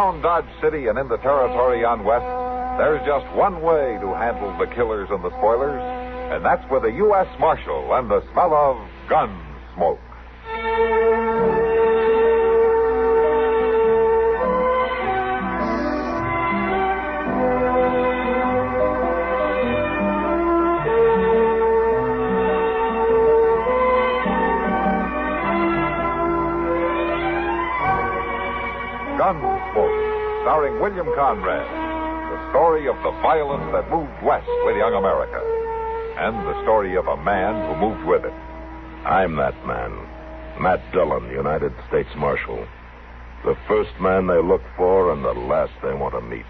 around Dodge City and in the territory on West, there's just one way to handle the killers and the spoilers, and that's with a U.S. Marshal and the smell of Gunsmoke. Gunsmoke, starring William Conrad. The story of the violence that moved west with young America. And the story of a man who moved with it. I'm that man. Matt Dillon, United States Marshal. The first man they look for and the last they want to meet.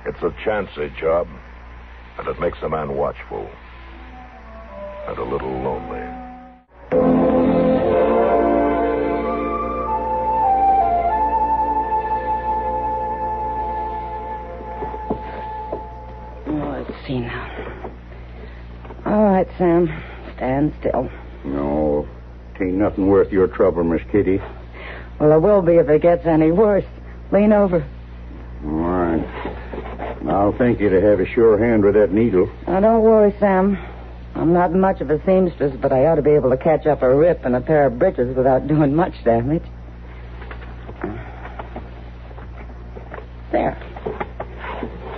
It's a chancy job, and it makes a man watchful. And a little lonely. Let's see now. All right, Sam. Stand still. No, ain't nothing worth your trouble, Miss Kitty. Well, it will be if it gets any worse. Lean over. All right. I'll thank you to have a sure hand with that needle. Now, don't worry, Sam. I'm not much of a seamstress, but I ought to be able to catch up a rip in a pair of breeches without doing much damage. There.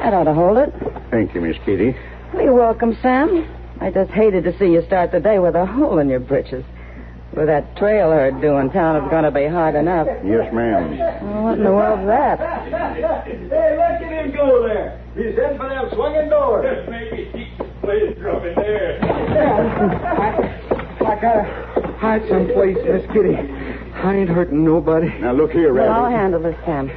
That ought to hold it. Thank you, Miss Kitty. You're welcome, Sam. I just hated to see you start the day with a hole in your breeches. With that trail herd doing town, it's going to be hard enough. Yes, ma'am. Well, what in the world's that? Hey, look at him go there. He's heading for them swinging doors. Maybe he can play his drum in there. I gotta hide someplace, Miss Kitty. I ain't hurting nobody. Now, look here, Well, Rabbit. I'll handle this, Sam.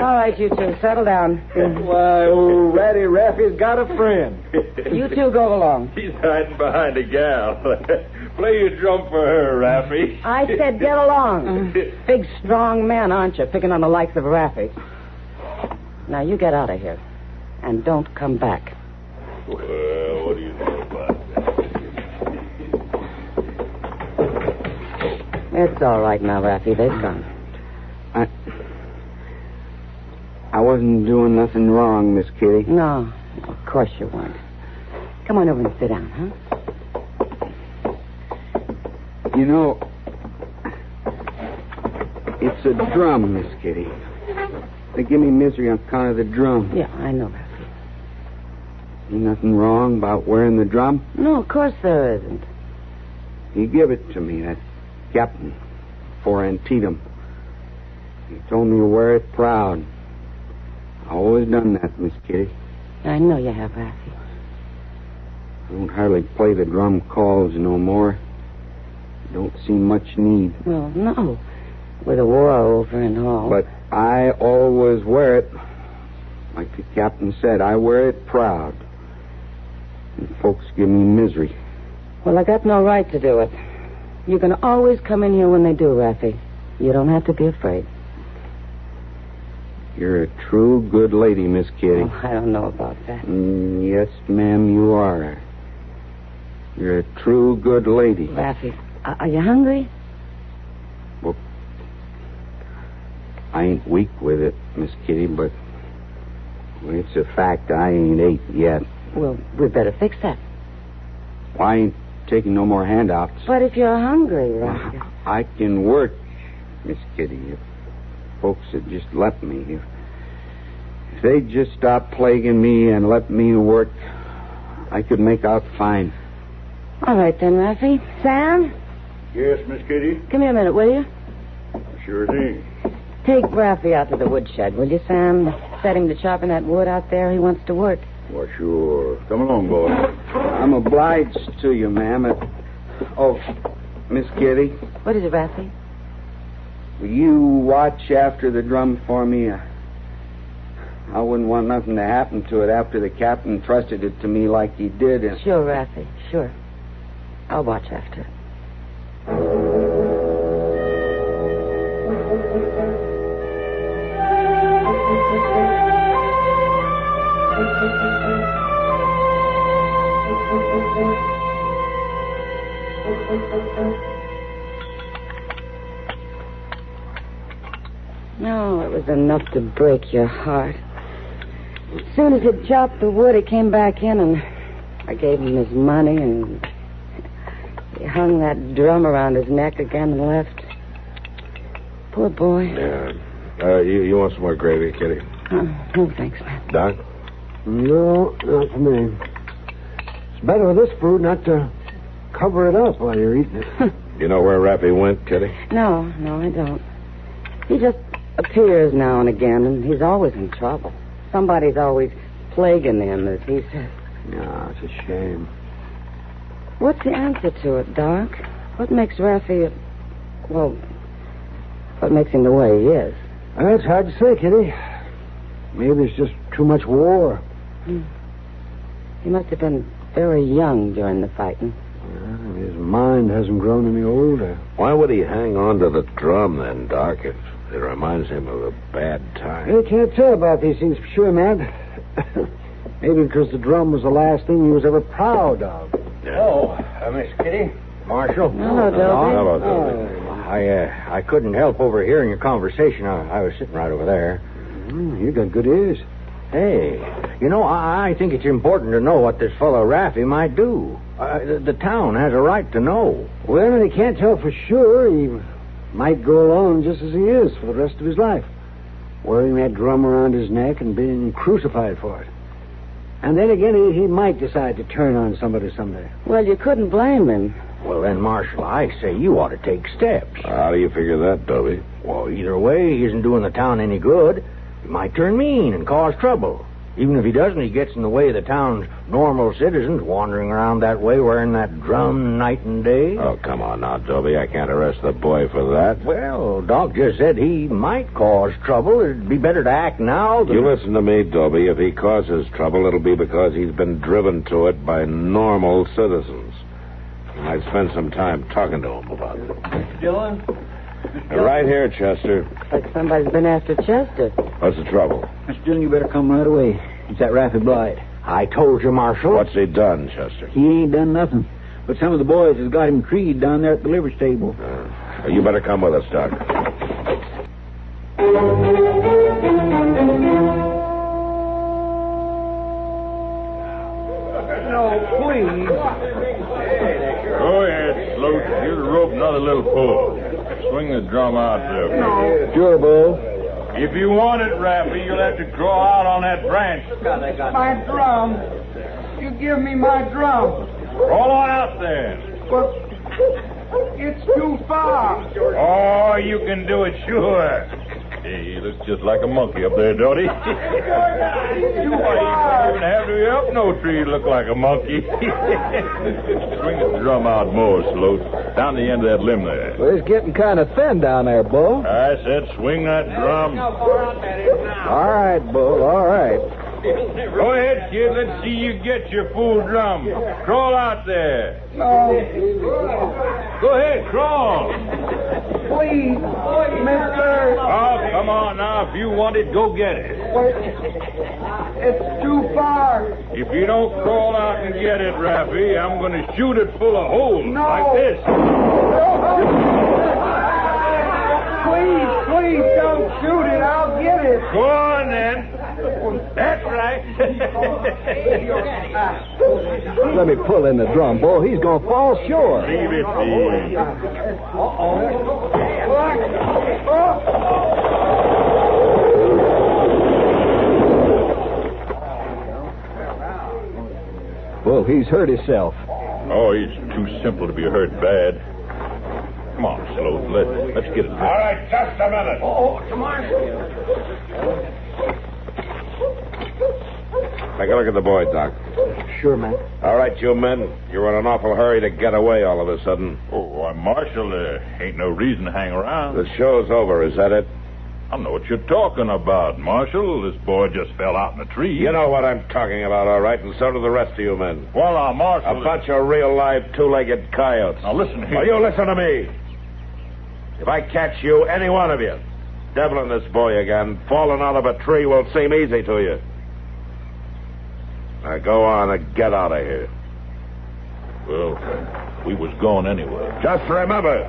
All right, you two, settle down. Why, old Ratty Raffy's got a friend. You two go along. He's hiding behind a gal. Play your drum for her, Raffy. I said get along. Big, strong man, aren't you, picking on the likes of Raffy? Now, you get out of here. And don't come back. Well, what do you know about that? It's all right now, Raffy. They've gone. I wasn't doing nothing wrong, Miss Kitty. No, of course you weren't. Come on over and sit down, huh? You know, it's a drum, Miss Kitty. They give me misery on account of the drum. Yeah, I know, Raffy. Ain't nothing wrong about wearing the drum. No, of course there isn't. He give it to me, that captain, for Antietam. He told me to wear it proud. I always done that, Miss Kitty. I know you have, Raffy. I don't hardly play the drum calls no more. Don't see much need. Well, no. With the war over and all. But I always wear it. Like the captain said, I wear it proud. And folks give me misery. Well, I got no right to do it. You can always come in here when they do, Raffy. You don't have to be afraid. You're a true good lady, Miss Kitty. Oh, I don't know about that. Yes, ma'am, you are. You're a true good lady. Raffy, are you hungry? Well, I ain't weak with it, Miss Kitty, but it's a fact I ain't ate yet. Well, we'd better fix that. Well, I ain't taking no more handouts. But if you're hungry, Raffy... I can work, Miss Kitty, if folks would just let me. If they'd just stop plaguing me and let me work, I could make out fine. All right, then, Raffy. Sam? Yes, Miss Kitty? Come here a minute, will you? Sure thing. Take Raffy out to the woodshed, will you, Sam? Set him to chopping that wood out there. He wants to work. Well, sure. Come along, boy. I'm obliged to you, ma'am. Oh, Miss Kitty, What is it, Raffy? will you watch after the drum for me? I wouldn't want nothing to happen to it after the captain trusted it to me like he did. Sure, Raffy, sure. I'll watch after it. was enough to break your heart. As soon as he'd chopped the wood, he came back in, and I gave him his money, and he hung that drum around his neck again and left. Poor boy. Yeah. You want some more gravy, Kitty? No, thanks, man. Doc? No, not for me. It's better with this food not to cover it up while you're eating it. You know where Rappy went, Kitty? No, I don't. He just appears now and again, and he's always in trouble. Somebody's always plaguing him, as he says. No, it's a shame. What's the answer to it, Doc? What makes Raffy, what makes him the way he is? That's hard to say, Kitty. Maybe it's just too much war. He must have been very young during the fighting. Well, his mind hasn't grown any older. Why would he hang on to the drum then, Doc, if it reminds him of a bad time? You can't tell about these things for sure, Matt. Maybe because the drum was the last thing he was ever proud of. Yeah. Oh, Miss Kitty, Marshal. Hello, Dopey. Hello, Dopey. I couldn't help overhearing your conversation. I was sitting right over there. You got good ears. Hey, you know, I think it's important to know what this fellow Raffy might do. The town has a right to know. Well, he can't tell for sure. He might go along just as he is for the rest of his life, wearing that drum around his neck and being crucified for it. And then again, he might decide to turn on somebody someday. Well, you couldn't blame him. Well, then, Marshal, I say you ought to take steps. How do you figure that, Dopey? Well, either way, he isn't doing the town any good. He might turn mean and cause trouble. Even if he doesn't, he gets in the way of the town's normal citizens wandering around that way wearing that drum night and day. Oh, come on now, Dopey. I can't arrest the boy for that. Well, Doc just said he might cause trouble. It'd be better to act now than... You listen to me, Dopey. If he causes trouble, it'll be because he's been driven to it by normal citizens. And I'd spend some time talking to him about it. Dillon? Right here, Chester. Like somebody's been after Chester. What's the trouble? Mr. Dillon, you better come right away. It's that Raffy Blight. I told you, Marshal. What's he done, Chester? He ain't done nothing. But some of the boys has got him treed down there at the liver stable. You better come with us, Doc. No, please. Go ahead, Sloat. Give the rope another little pull. Swing the drum out there. No. Sure, Bo. If you want it, Rappy, you'll have to crawl out on that branch. My drum. You give me my drum. Crawl on out there. But it's too far. Oh, you can do it, sure. Hey, he looks just like a monkey up there, don't he? Too You far. don't even have to be up no tree to look like a monkey. Swing the drum out more, Sloat. Down the end of that limb there. Well, it's getting kind of thin down there, Bo. I said swing that drum. All right, Bo, all right. Go ahead, kid. Let's see you get your full drum. Crawl out there. No. Go ahead, crawl. Please, mister. Oh, come on now. If you want it, go get it. It's too far. If you don't crawl out and get it, Rappy, I'm going to shoot it full of holes No. like this. Please, don't shoot it. I'll get it. Go on, then. That's right. Let me pull in the drum, Bo. He's going to fall short. Leave it be. Bo, he's hurt himself. Oh, he's too simple to be hurt bad. Come on, Sloat. Let's get it. All right, just a minute. Take a look at the boy, Doc. Sure, man. All right, you men. You're in an awful hurry to get away all of a sudden. Oh, why, Marshal, there ain't no reason to hang around. The show's over, is that it? I know what you're talking about, Marshal. This boy just fell out in a tree. You know what I'm talking about, all right, and so do the rest of you men. Well, now, Marshal... A bunch of real live two-legged coyotes. Now, listen here. Well, you listen to me. If I catch you, any one of you, deviling this boy again, falling out of a tree will seem easy to you. Now go on and get out of here. Well, we was going anyway. Just remember,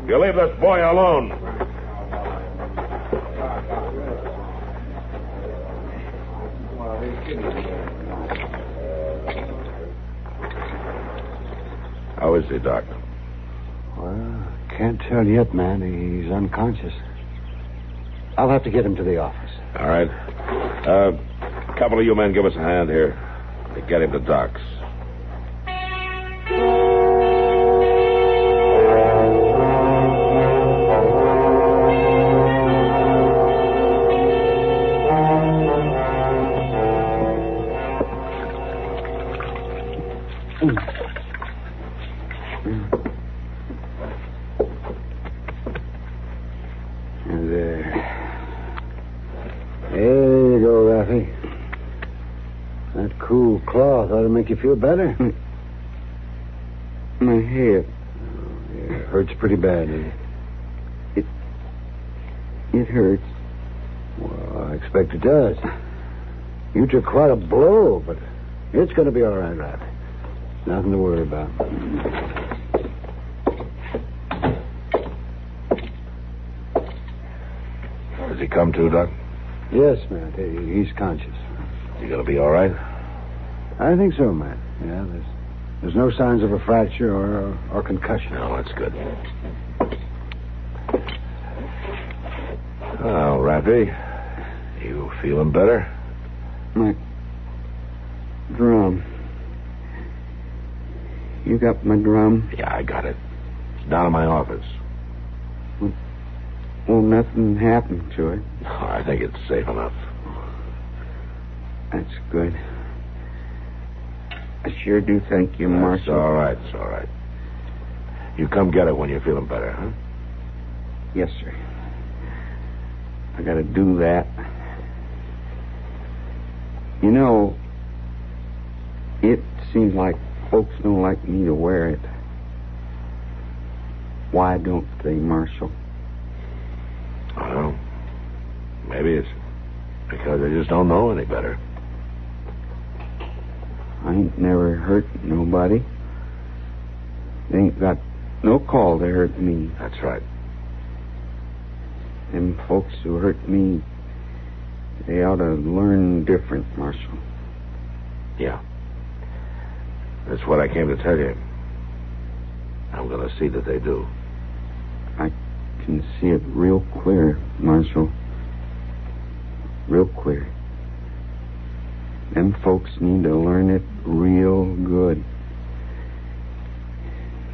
you leave this boy alone. How is he, Doc? Well, can't tell yet, man. He's unconscious. I'll have to get him to the office. All right. A couple of you men give us a hand here to get him to Doc's. Make you feel better? My head. It hurts pretty bad. It hurts. Well, I expect it does. You took quite a blow, but it's going to be all right, Rafi. Nothing to worry about. Has he come to, Doc? Yes, man. He's conscious. You gonna be all right? I think so, man. Yeah, there's no signs of a fracture or concussion. No, that's good. Well, Rafi, you feeling better? My drum. You got my drum? Yeah, I got it. It's down in my office. Well, nothing happened to it. No, I think it's safe enough. That's good. I sure do thank you, Marshal. It's all right, it's all right. You come get it when you're feeling better, huh? Yes, sir. I gotta do that. You know, it seems like folks don't like me to wear it. Why don't they, Marshal? Well, maybe it's because they just don't know any better. I ain't never hurt nobody. They ain't got no call to hurt me. That's right. Them folks who hurt me, they ought to learn different, Marshal. Yeah. That's what I came to tell you. I'm going to see that they do. I can see it real clear, Marshal. Real clear. Them folks need to learn it real good.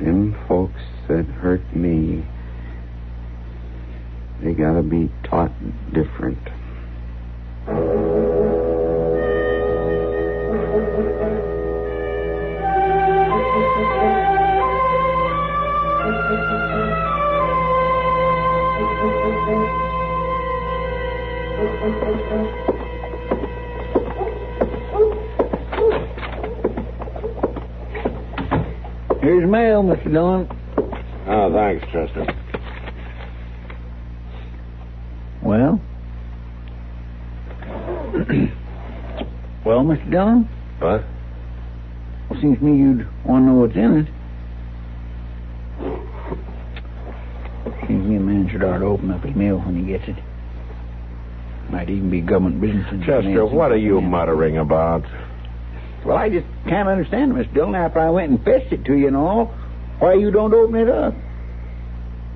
Them folks that hurt me, they gotta be taught different. Here's mail, Mr. Dillon. Oh, thanks, Chester. Well? Well, Mr. Dillon? What? Well, seems to me you'd want to know what's in it. Seems to me a man should ought to open up his mail when he gets it. Might even be government business. Chester, what are you muttering about? Well, I just can't understand, Mr. Dillon, after I went and fetched it to you and all, why you don't open it up.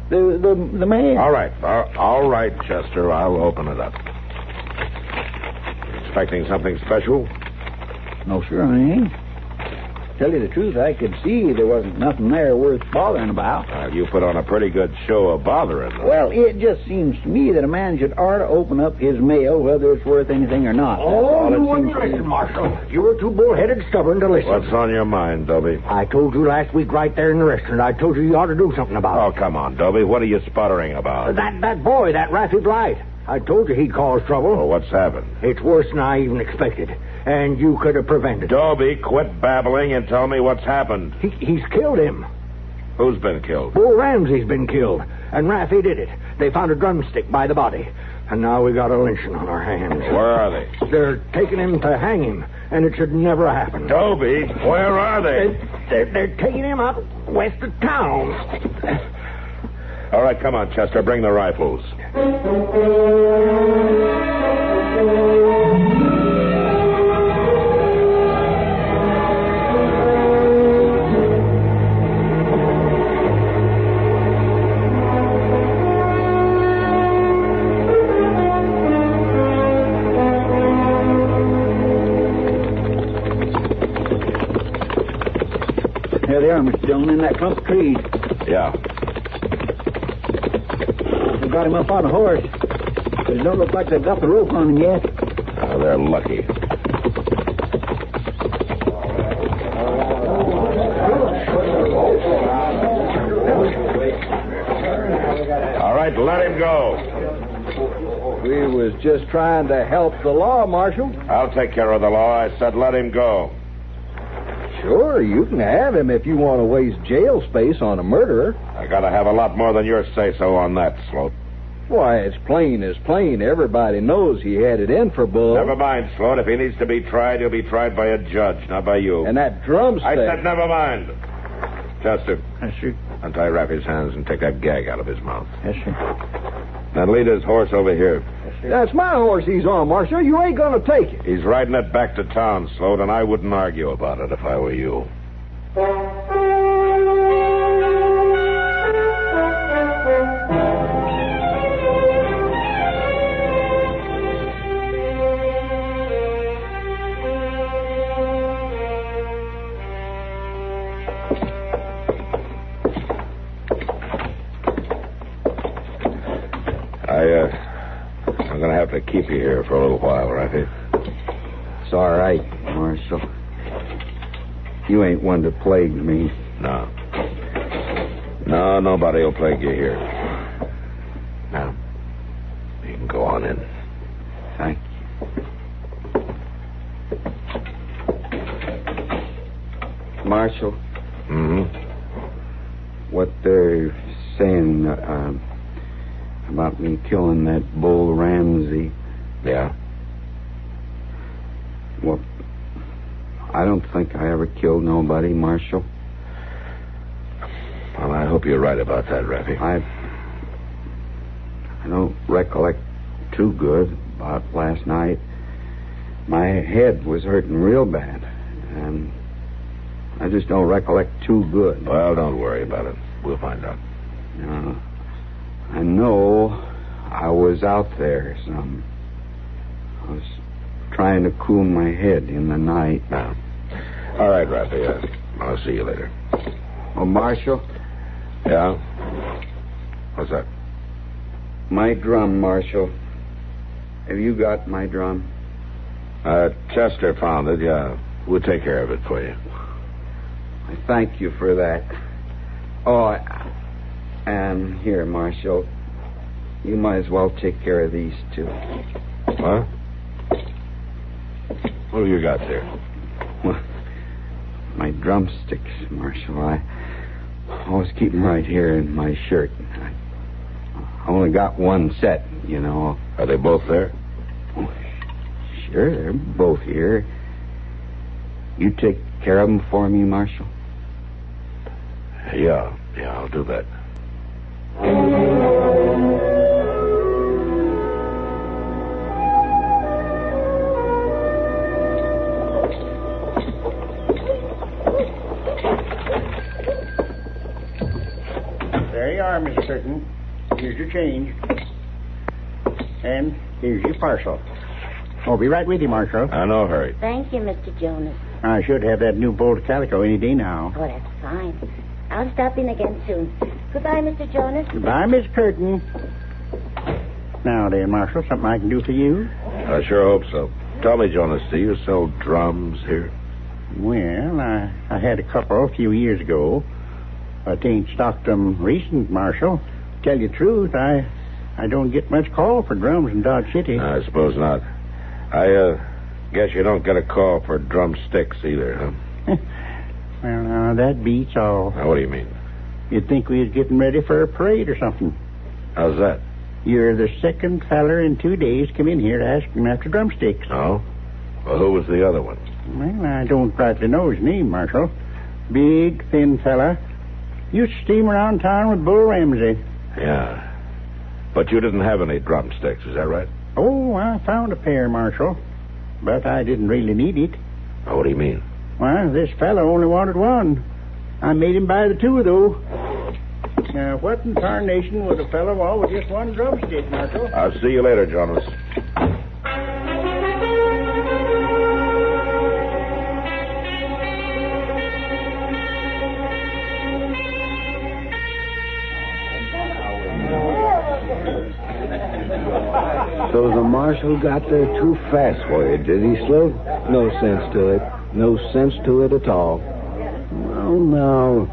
The mail. All right, Chester, I'll open it up. Expecting something special? No, sir, I ain't. Tell you the truth, I could see there wasn't nothing there worth bothering about. You put on a pretty good show of bothering. Well, it just seems to me that a man should ought to open up his mail, whether it's worth anything or not. Oh, you wouldn't listen, Marshal. You were too bullheaded and stubborn to listen. What's on your mind, Dobie? I told you last week right there in the restaurant. I told you ought to do something about it. Oh, come on, Dobie. What are you sputtering about? That boy, that Rafi Blight. I told you he'd cause trouble. Well, what's happened? It's worse than I even expected. And you could have prevented it. Dobie, quit babbling and tell me what's happened. He's killed him. Who's been killed? Bull Ramsey's been killed. And Rafi did it. They found a drumstick by the body. And now we got a lynching on our hands. Where are they? They're taking him to hang him. And it should never happen. Dobie, where are they? They're taking him out west of town. All right, come on, Chester. Bring the rifles. they are, Mr. Dillon, in that clump of trees. Yeah. They got him up on a horse. But it don't look like they've got the rope on him yet. They're lucky. All right, let him go. We was just trying to help the law, Marshal. I'll take care of the law. I said let him go. Sure, you can have him if you want to waste jail space on a murderer. I gotta have a lot more than your say-so on that, Sloat. Why, it's plain as plain. Everybody knows he had it in for Bull. Never mind, Sloat. If he needs to be tried, he'll be tried by a judge, not by you. And that drumstick... I said never mind. Chester. Yes, sir. Untie Rappy's hands and take that gag out of his mouth. Yes, sir. Then lead his horse over here. That's my horse he's on, Marshal. You ain't going to take it. He's riding it back to town, Sloat, and I wouldn't argue about it if I were you. I'm going to have to keep you here for a little while, Rappy. It's all right, Marshal. You ain't one to plague me. No. No, nobody will plague you here. Now, you can go on in. Thank you. Marshal. Mm-hmm. What they're saying about me killing that Bull Ramsey. Yeah? Well, I don't think I ever killed nobody, Marshal. Well, I hope you're right about that, Rappy. I don't recollect too good about last night. My head was hurting real bad, and I just don't recollect too good. Well, don't worry about it. We'll find out. I know I was out there some. I was trying to cool my head in the night. Now. All right, Rappy. I'll see you later. Oh, Marshal? Yeah? What's that? My drum, Marshal. Have you got my drum? Chester found it, yeah. We'll take care of it for you. I thank you for that. Oh, and here, Marshal. You might as well take care of these two. What? What have you got there? Well, my drumsticks, Marshal. I always keep them right here in my shirt. I only got one set, you know. Are they both there? Oh, sure, they're both here. You take care of them for me, Marshal? Yeah, I'll do that. There you are, Mr. Curtin. Here's your change. And here's your parcel. I'll be right with you, Marshal. No hurry. Thank you, Mr. Jonas. I should have that new bolt of calico any day now. Oh, that's fine. I'll stop in again soon. Goodbye, Mr. Jonas. Goodbye, Miss Curtin. Now then, Marshal, something I can do for you? I sure hope so. Tell me, Jonas, do you sell drums here? Well, I had a couple a few years ago. But ain't stocked them recent, Marshal. Tell you the truth, I don't get much call for drums in Dodge City. I suppose not. I guess you don't get a call for drumsticks either, huh? Well, now, that beats all. Now, what do you mean? You'd think we was getting ready for a parade or something. How's that? You're the second feller in 2 days come in here asking after drumsticks. Oh? Well, who was the other one? Well, I don't rightly know his name, Marshal. Big, thin fella. Used to steam around town with Bull Ramsey. Yeah. But you didn't have any drumsticks, is that right? Oh, I found a pair, Marshal. But I didn't really need it. Oh, what do you mean? Well, this fella only wanted one. I made him buy the two, though. Now, what in tarnation would a fella want with just one drumstick, Marshal? I'll see you later, Jonas. Marshal got there too fast for you, did he, Sloat? No sense to it. No sense to it at all. Well, now,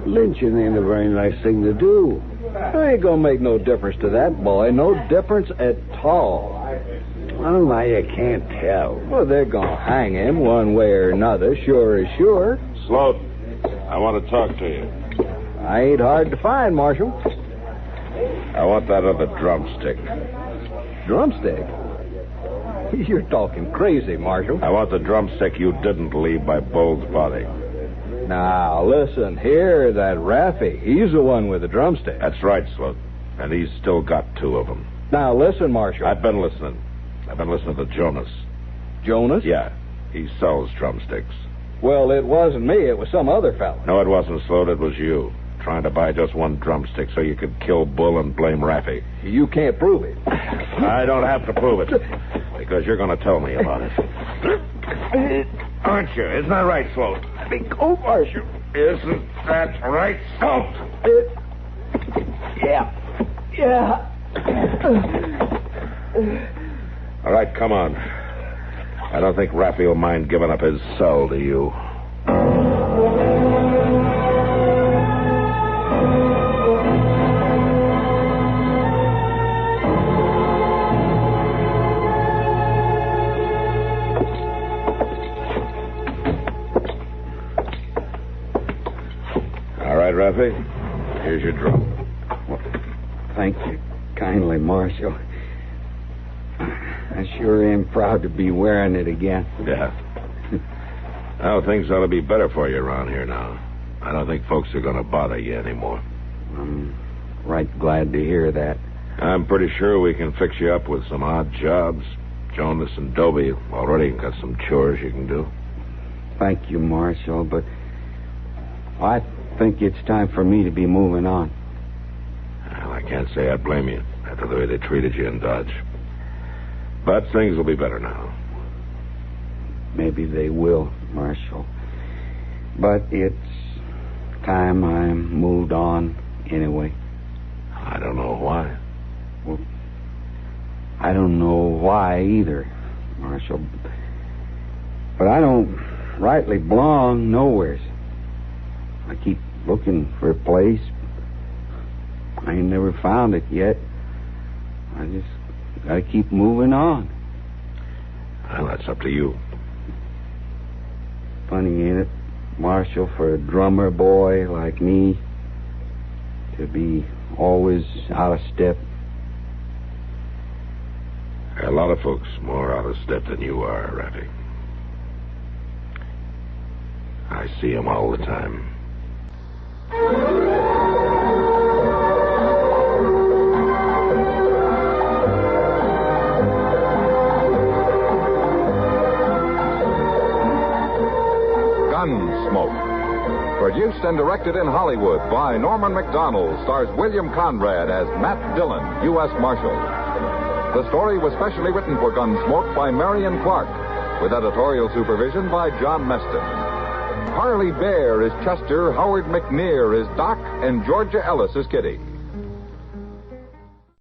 lynching ain't a very nice thing to do. Ain't gonna make no difference to that boy. No difference at all. Well, now you can't tell. Well, they're gonna hang him one way or another, sure as sure. Sloat, I want to talk to you. I ain't hard to find, Marshal. I want that other drumstick. Drumstick? You're talking crazy, Marshal. I want the drumstick you didn't leave by Bull's body. Now, listen here, that Raffy. He's the one with the drumstick. That's right, Sloat. And he's still got 2 of them. Now, listen, Marshal. I've been listening. I've been listening to Jonas. Jonas? Yeah, he sells drumsticks. Well, it wasn't me. It was some other fella. No, it wasn't, Sloat. It was you. Trying to buy just 1 drumstick so you could kill Bull and blame Raffy. You can't prove it. I don't have to prove it. Because you're going to tell me about it. Aren't you? Isn't that right, Sloat? Oh, Marshal. Isn't that right, Sloat? Yeah. All right, come on. I don't think Raffy will mind giving up his cell to you. All right, Raffy. Here's your drum. Well, thank you kindly, Marshal. I sure am proud to be wearing it again. Yeah. Well, things ought to be better for you around here now. I don't think folks are going to bother you anymore. I'm right glad to hear that. I'm pretty sure we can fix you up with some odd jobs. Jonas and Dobie already got some chores you can do. Thank you, Marshal, but I think it's time for me to be moving on. Well, I can't say I blame you after the way they treated you in Dodge. But things will be better now. Maybe they will, Marshal. But it's time I moved on anyway. I don't know why. Well, I don't know why either, Marshal. But I don't rightly belong nowhere. I keep looking for a place. I ain't never found it yet. I just gotta keep moving on. Well, that's up to you. Funny, ain't it, Marshal, for a drummer boy like me to be always out of step? There are a lot of folks more out of step than you are, Raffy. I see them all the time. Gunsmoke. Produced and directed in Hollywood by Norman McDonald, stars William Conrad as Matt Dillon, U.S. Marshal. The story was specially written for Gunsmoke by Marion Clark, with editorial supervision by John Meston. Harley Bear is Chester, Howard McNear is Doc, and Georgia Ellis is Kitty.